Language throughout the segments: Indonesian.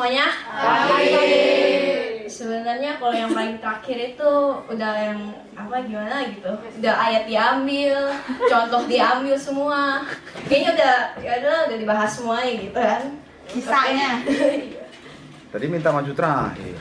Semuanya? Pagi. Sebenarnya kalau yang paling terakhir itu udah yang apa gimana gitu. Udah ayat diambil, contoh diambil semua. Kayaknya udah dibahas semuanya gitu kan. Kisahnya. Tadi minta maju terakhir.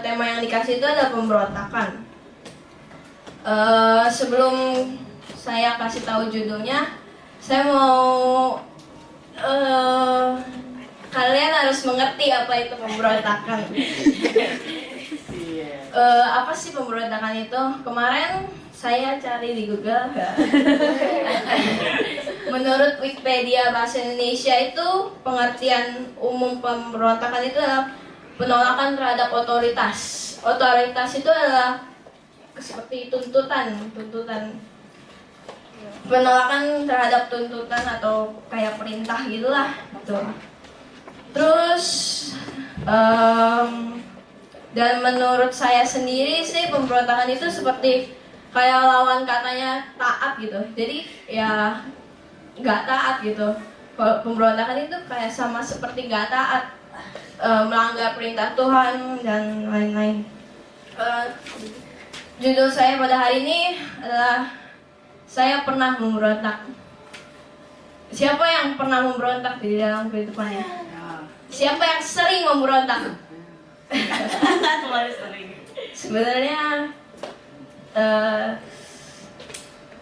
Tema yang dikasih itu adalah pemberontakan. Sebelum saya kasih tahu judulnya, saya mau kalian harus mengerti apa itu pemberontakan. Apa sih pemberontakan itu? Kemarin saya cari di Google. Menurut Wikipedia Bahasa Indonesia itu pengertian umum pemberontakan itu adalah penolakan terhadap otoritas. Otoritas itu adalah seperti tuntutan. Penolakan terhadap tuntutan atau kayak perintah gitulah gitu. Terus dan menurut saya sendiri sih pemberontakan itu seperti kayak lawan katanya taat gitu. Jadi ya nggak taat gitu. Kalau pemberontakan itu kayak sama seperti nggak taat, melanggar perintah Tuhan dan lain-lain. Judul saya pada hari ini adalah saya pernah memberontak. Siapa yang pernah memberontak di dalam kehidupannya? Siapa yang sering memberontak? Sebenarnya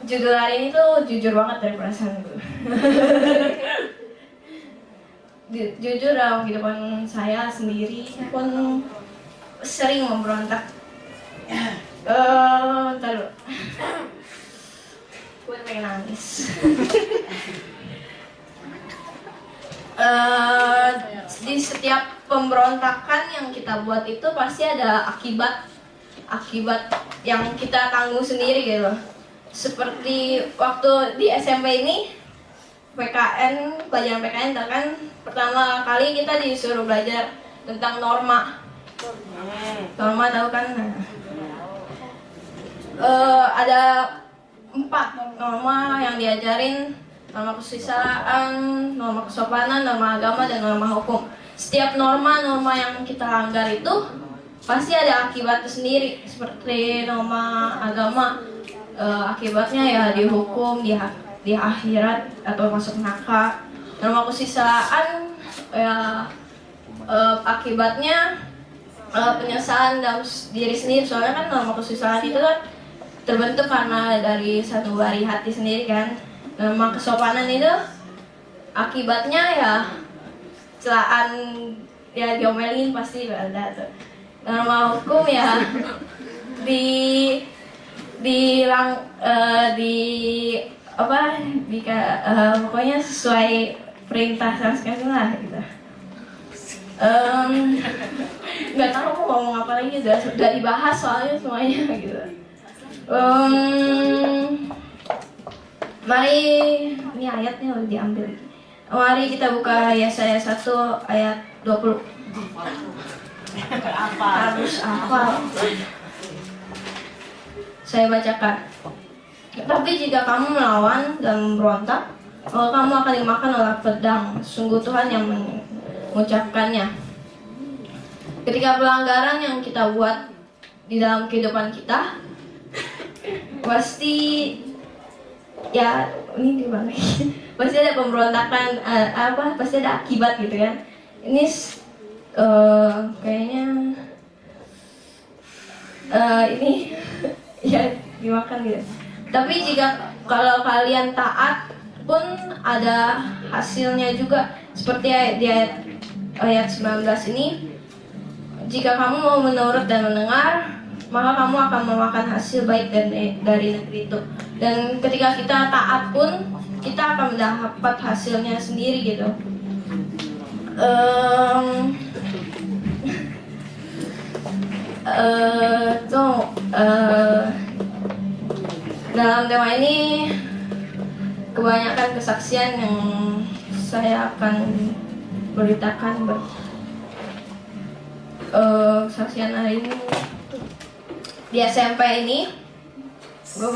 judul hari ini tuh jujur banget dari perasaan gue. Jujur dalam kehidupan saya sendiri pun sering memberontak. Ntar dulu. Gue pengen nangis. Di setiap pemberontakan yang kita buat itu pasti ada akibat yang kita tanggung sendiri gitu. Seperti waktu di SMP ini PKN, pelajaran PKN kan pertama kali kita disuruh belajar tentang norma. Norma tahu kan? Ada 4 norma yang diajarin: norma kesusilaan, norma kesopanan, norma agama, dan norma hukum. Setiap norma-norma yang kita langgar itu pasti ada akibatnya sendiri. Seperti norma agama, akibatnya ya dihukum di akhirat atau masuk neraka. Norma kesusilaan ya akibatnya penyesalan dalam diri sendiri. Soalnya kan norma kesusilaan itu kan terbentuk karena dari satu bari hati sendiri kan. Norma kesopanan itu akibatnya ya celaan, ya diomelin pasti ada tuh. Norma hukum ya pokoknya sesuai perintah Saskia lah gitu. Nggak tahu aku ngomong apa lagi, udah dibahas soalnya semuanya gitu. Mari, ini ayatnya udah diambil. Mari kita buka Yesaya 1 ayat 20. Harus apa? Saya bacakan. Tapi jika kamu melawan dan memberontak, maka kamu akan dimakan oleh pedang. Sungguh Tuhan yang mengucapkannya. Ketika pelanggaran yang kita buat di dalam kehidupan kita, pasti ya ini gimana? Pasti ada pemberontakan, pasti ada akibat gitu kan. Ini kayaknya ini ya dimakan gitu. Tapi jika kalau kalian taat pun ada hasilnya juga. Seperti di ayat 19 ini, jika kamu mau menurut dan mendengar, maka kamu akan memakan hasil baik dari negeri itu. Dan ketika kita taat pun, kita akan mendapat hasilnya sendiri gitu. Dalam tema ini kebanyakan kesaksian yang saya akan beritakan. Kesaksian hari ini di SMP ini, gue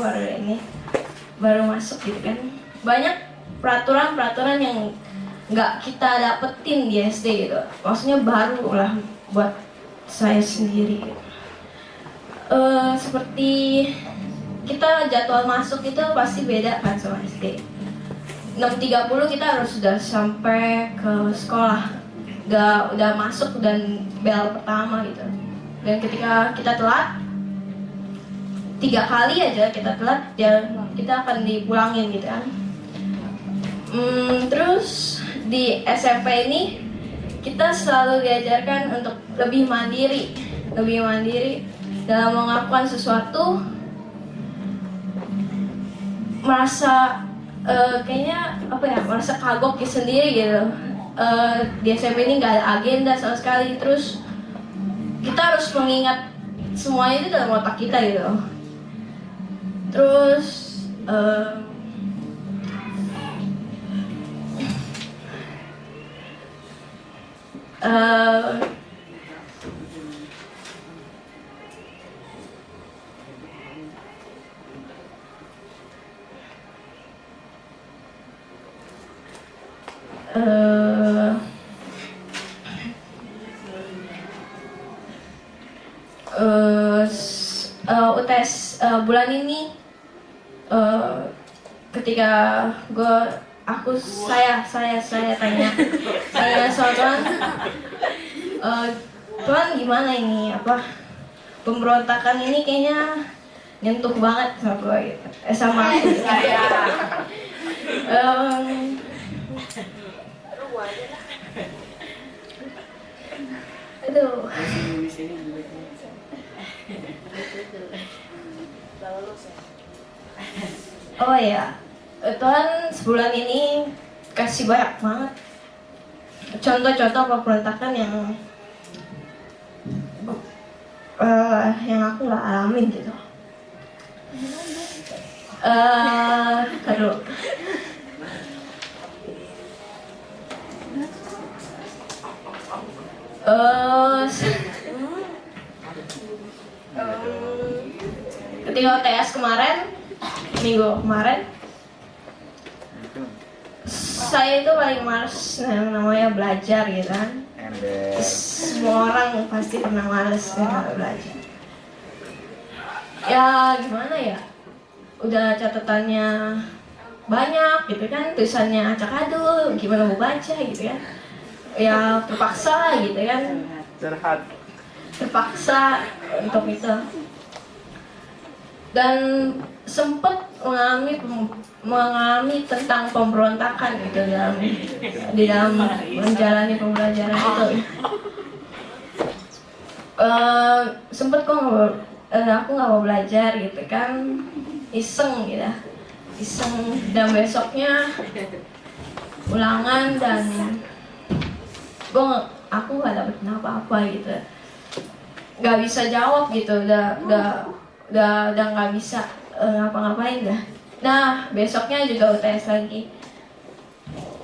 baru masuk gitu kan. Banyak peraturan yang nggak kita dapetin di SD gitu. Maksudnya baru lah buat saya sendiri gitu. Seperti kita jadwal masuk itu pasti beda kan sama SD. 6.30 kita harus sudah sampai ke sekolah, udah masuk dan bel pertama gitu. Dan ketika kita telat 3 kali aja kita telat, ya kita akan dipulangin gitu kan. Terus di SMP ini kita selalu diajarkan untuk lebih mandiri dalam melakukan sesuatu. Merasa kayaknya merasa kagok sendiri gitu. Di SMP ini nggak ada agenda sama sekali, terus kita harus mengingat semuanya itu dalam otak kita gitu. Terus UTS bulan ini ketika saya tanya sama Tuhan, Tuhan gimana ini pemberontakan ini kayaknya nyentuh banget sama gue gitu, sama aku gitu. Aduh. Oh ya, Tuhan sebulan ini kasih banyak banget contoh-contoh pemberontakan yang aku nggak alamin gitu. Aduh. Ketika UTS minggu kemarin, saya itu paling males namanya belajar gitu kan. Semua orang pasti pernah males belajar. Ya gimana ya, udah catatannya banyak gitu kan, tulisannya acak-adul, gimana mau baca gitu kan. Ya terpaksa gitu kan, terpaksa untuk itu. Dan sempat mengalami tentang pemberontakan gitu di dalam menjalani pembelajaran itu. Sempat aku nggak mau belajar gitu kan, iseng gitu, dan besoknya ulangan dan aku nggak dapet apa-apa gitu, nggak bisa jawab gitu, udah nggak bisa ngapa-ngapain dah. Nah besoknya juga UTS lagi.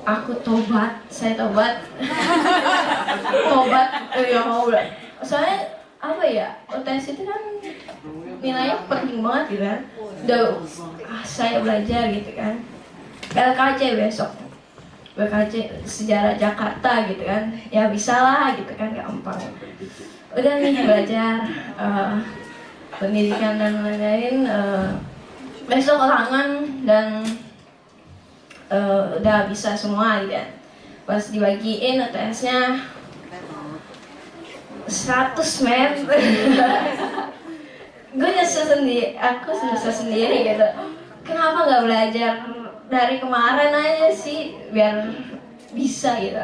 Aku saya tobat ya mau. Soalnya UTS itu kan nilainya penting banget gitu kan. Udah saya belajar gitu kan. LKJ besok, LKJ sejarah Jakarta gitu kan. Ya bisa lah gitu kan, gampang. Udah nih belajar pendidikan dan lain-lain, besok ulangan dan udah bisa semua gitu ya. Pas dibagiin UTS-nya 100 men. Gue aku nyesel sendiri gitu. Kenapa nggak belajar dari kemarin aja sih biar bisa gitu.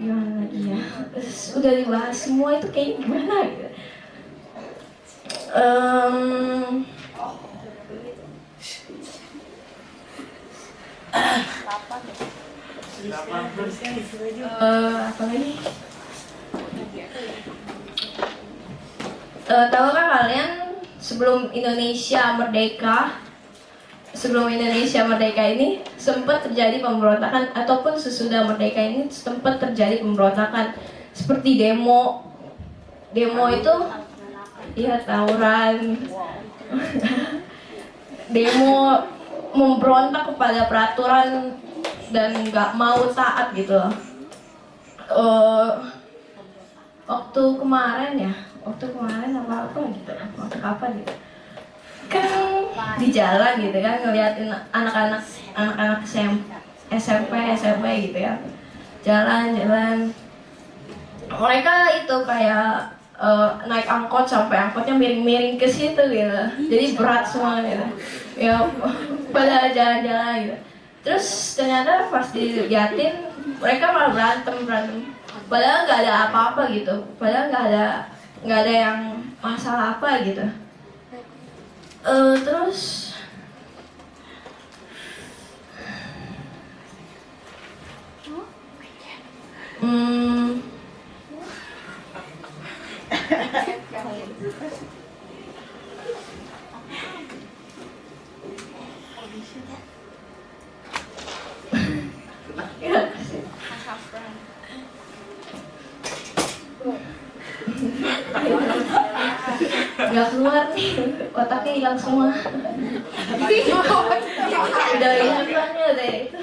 Gimana lagi ya, udah dibahas semua itu kayak gimana gitu. Apa lagi? Tahukah kalian sebelum Indonesia merdeka ini sempat terjadi pemberontakan, ataupun sesudah merdeka ini sempat terjadi pemberontakan seperti demo itu ya, tawuran. Demo memberontak kepada peraturan dan nggak mau taat gitu loh. Waktu kemarin apa gitu, waktu kapan gitu, kan di jalan gitu kan ngeliatin anak-anak SMP gitu ya, jalan mereka itu kayak naik angkot sampai angkotnya miring-miring ke situ gitu, jadi berat semua gitu ya, pada jalan-jalan gitu. Terus ternyata pas diliatin mereka malah berantem, padahal nggak ada apa-apa gitu, padahal nggak ada yang masalah apa gitu. Terus nggak keluar nih, otaknya hilang semua. Udah ingatannya deh itu.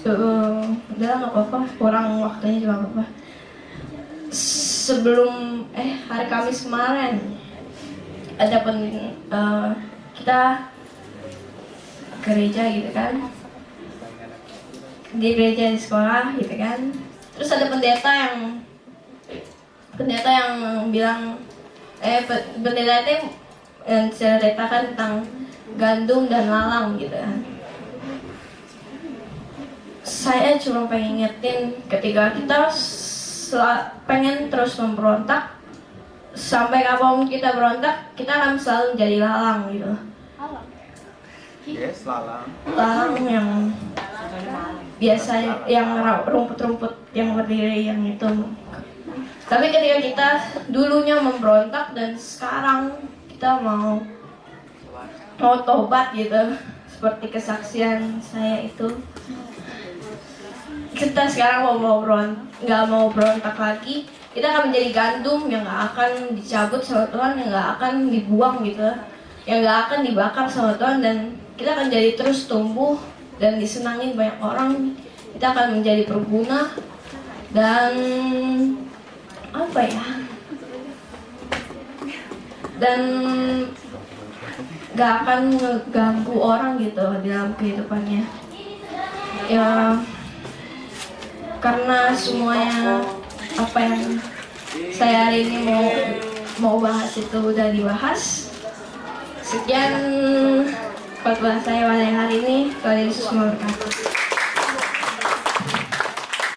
Udah nggak apa-apa, kurang waktunya juga nggak apa-apa. Sebelum hari Kamis kemarin ada kita gereja gitu kan, di gereja di sekolah gitu kan. Terus ada pendeta yang bilang pendeta itu yang ceritakan tentang gandum dan lalang gitu kan. Saya cuma pengen ingetin, ketika kita pengen terus memberontak, sampai kapan kita berontak, kita akan selalu menjadi lalang gitu. Yes, lalang. Lalang yang biasa, yang rumput-rumput yang berdiri yang itu. Tapi ketika kita dulunya memberontak dan sekarang kita mau tobat gitu, seperti kesaksian saya itu, kita sekarang nggak mau berontak lagi, kita akan menjadi gandum yang nggak akan dicabut sama Tuhan, yang nggak akan dibuang gitu, yang nggak akan dibakar sama Tuhan, dan kita akan jadi terus tumbuh dan disenangi banyak orang. Kita akan menjadi berguna dan apa ya, dan nggak akan ngeganggu orang gitu dalam kehidupannya ya, karena semuanya apa yang saya hari ini mau bahas itu udah dibahas. Sekian khotbah saya pada hari ini. Tuhan Yesus memberkati.